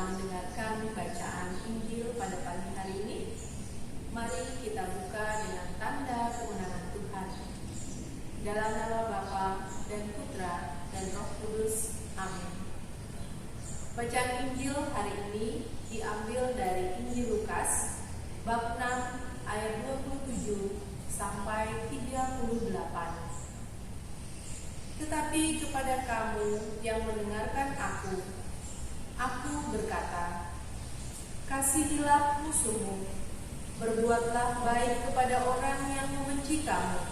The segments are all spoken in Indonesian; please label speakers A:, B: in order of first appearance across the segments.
A: mendengarkan bacaan Injil pada pagi hari ini, mari kita buka dengan tanda kemenangan Tuhan. Dalam nama Bapa dan Putra dan Roh Kudus. Amin. Bacaan Injil hari ini diambil dari Injil Lukas bab 6 ayat 27 sampai 38. Tetapi kepada kamu yang mendengarkan aku berkata, kasihilah musuhmu, berbuatlah baik kepada orang yang membenci kamu,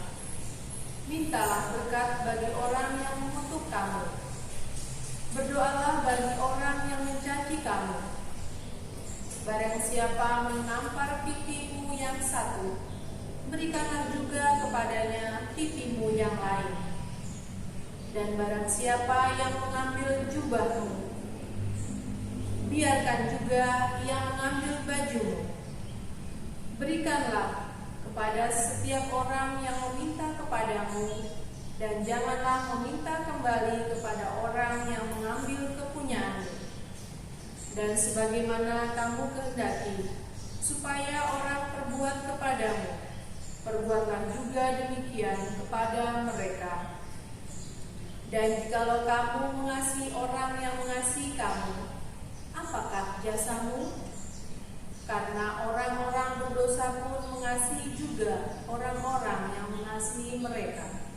A: mintalah berkat bagi orang yang mengutuk kamu, berdoalah bagi orang yang mencaci kamu. Barang siapa menampar pipimu yang satu, berikanlah juga kepadanya pipimu yang lain. Dan barang siapa yang mengambil jubahmu, biarkan juga ia mengambil bajumu. Berikanlah kepada setiap orang yang meminta kepadamu, dan janganlah meminta kembali kepada orang yang mengambil kepunyaanmu. Dan sebagaimana kamu kehendaki supaya orang perbuat kepadamu, perbuatlah juga demikian kepada mereka. Dan jikalau kamu mengasihi orang yang mengasihi kamu, apakah jasamu? Karena orang-orang berdosa pun mengasihi juga orang-orang yang mengasihi mereka.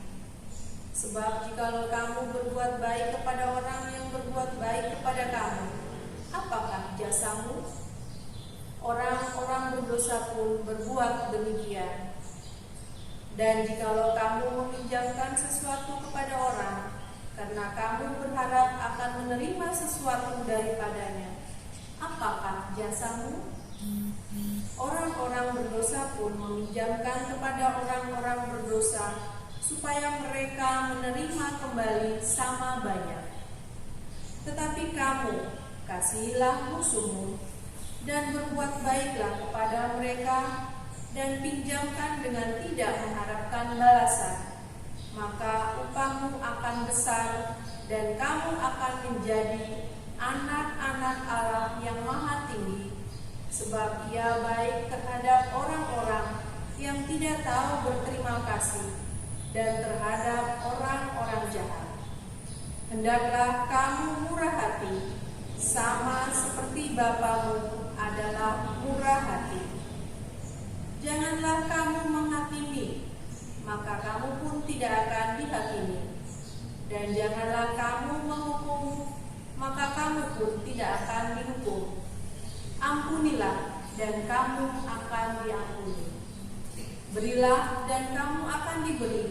A: Sebab jikalau kamu berbuat baik kepada orang yang berbuat baik kepada kamu, apakah jasamu? Orang-orang berdosa pun berbuat demikian. Dan jikalau kamu meminjamkan sesuatu kepada orang, karena kamu berharap akan menerima sesuatu daripadanya, apakah jasamu? Orang-orang berdosa pun meminjamkan kepada orang-orang berdosa, supaya mereka menerima kembali sama banyak. Tetapi kamu, kasihilah musuhmu, dan berbuat baiklah kepada mereka, dan pinjamkan dengan tidak mengharapkan balasan. Maka upahmu akan besar, dan kamu akan menjadi anak-anak Allah yang Maha Tinggi, sebab Ia baik terhadap orang-orang yang tidak tahu berterima kasih, dan terhadap orang-orang jahat. Hendaklah kamu murah hati, sama seperti Bapamu adalah murah hati. Janganlah kamu menghakimi, maka kamu pun tidak akan dihakimi. Dan janganlah kamu menghukum, maka kamu pun tidak akan dihukum. Ampunilah, dan kamu akan diampuni. Berilah, dan kamu akan diberi.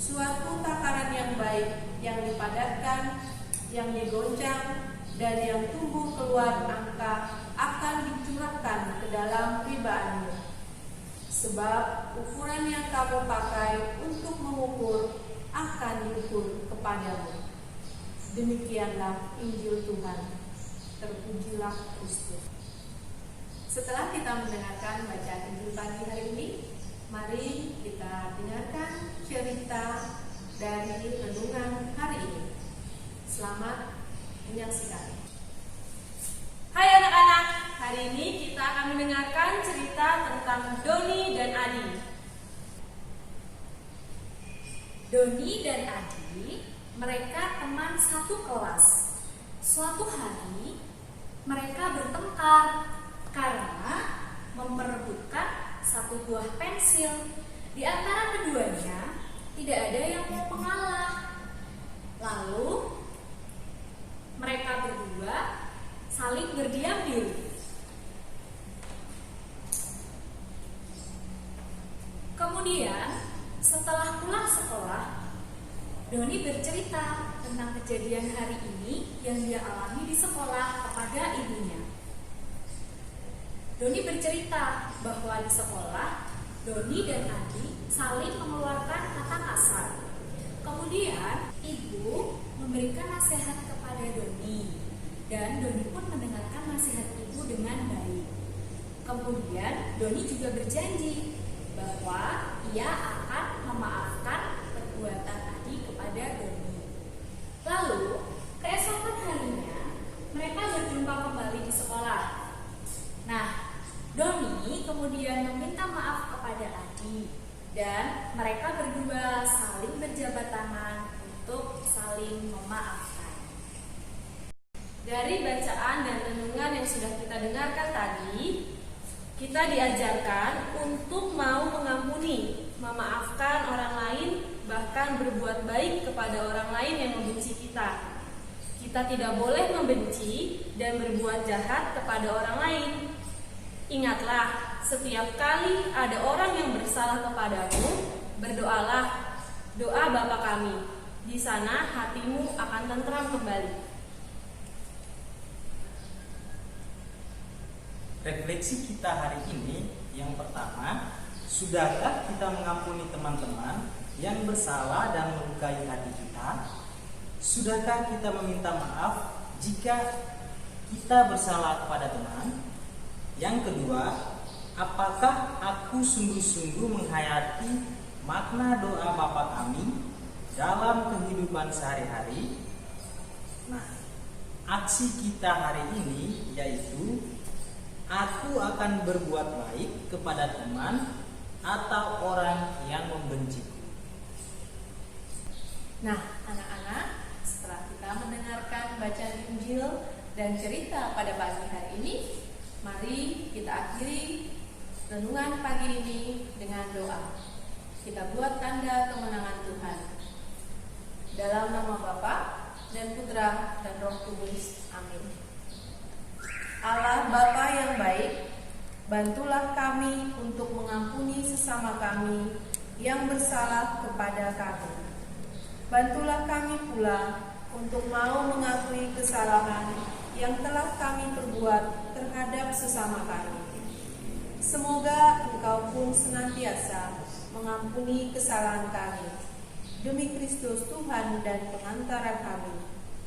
A: Suatu takaran yang baik, yang dipadatkan, yang digoncang, dan yang tumbuh keluar angka, akan dicurahkan ke dalam ribaanmu. Sebab ukuran yang kamu pakai untuk mengukur akan diukur kepadamu. Demikianlah Injil Tuhan. Terpujilah Kristus. Setelah kita mendengarkan bacaan Injil pagi hari ini, mari kita dengarkan cerita dari renungan hari ini. Selamat menyaksikan.
B: Hai anak-anak, hari ini kita akan mendengarkan cerita tentang Doni dan Adi. Doni dan Adi, mereka teman satu kelas. Suatu hari, mereka bertengkar karena memperebutkan satu buah pensil. Di antara keduanya, tidak ada yang mau mengalah. Lalu, mereka berdua saling berdiam diri. Kemudian, setelah pulang sekolah, Doni bercerita tentang kejadian hari ini yang dia alami di sekolah kepada ibunya. Doni bercerita bahwa di sekolah, Doni dan Adi saling mengeluarkan kata kasar. Kemudian, ibu memberikan nasihat kepada Doni, dan Doni pun mendengarkan nasihat ibu dengan baik. Kemudian, Doni juga berjanji bahwa ia akan memaafkan perbuatan Adi kepada Doni. Lalu, keesokan harinya, mereka berjumpa kembali Dan mereka berdua saling berjabat tangan untuk saling memaafkan. Dari bacaan dan renungan yang sudah kita dengarkan tadi, kita diajarkan untuk mau mengampuni, memaafkan orang lain, bahkan berbuat baik kepada orang lain yang membenci kita. Kita tidak boleh membenci dan berbuat jahat kepada orang lain. Ingatlah, setiap kali ada orang yang bersalah kepadamu, berdoalah doa Bapa kami. Di sana hatimu akan tentram kembali.
C: Refleksi kita hari ini yang pertama, sudahkah kita mengampuni teman-teman yang bersalah dan melukai hati kita? Sudahkah kita meminta maaf jika kita bersalah kepada teman? Yang kedua, apakah aku sungguh-sungguh menghayati makna doa Bapa kami dalam kehidupan sehari-hari? Nah, aksi kita hari ini yaitu aku akan berbuat baik kepada teman atau orang yang membenciku.
A: Nah, anak-anak, setelah kita mendengarkan bacaan Injil dan cerita pada pagi hari ini, mari kita akhiri renungan pagi ini dengan doa. Kita buat tanda kemenangan Tuhan. Dalam nama Bapa dan Putra dan Roh Kudus. Amin. Allah Bapa yang baik, bantulah kami untuk mengampuni sesama kami yang bersalah kepada kami. Bantulah kami pula untuk mau mengakui kesalahan yang telah kami perbuat terhadap sesama kami. Semoga Engkau pun senantiasa mengampuni kesalahan kami. Demi Kristus Tuhan dan pengantara kami.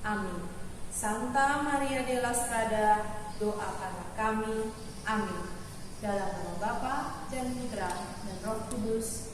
A: Amin. Santa Maria de la Strada, doakanlah kami. Amin. Dalam nama Bapa dan Putra dan Roh Kudus.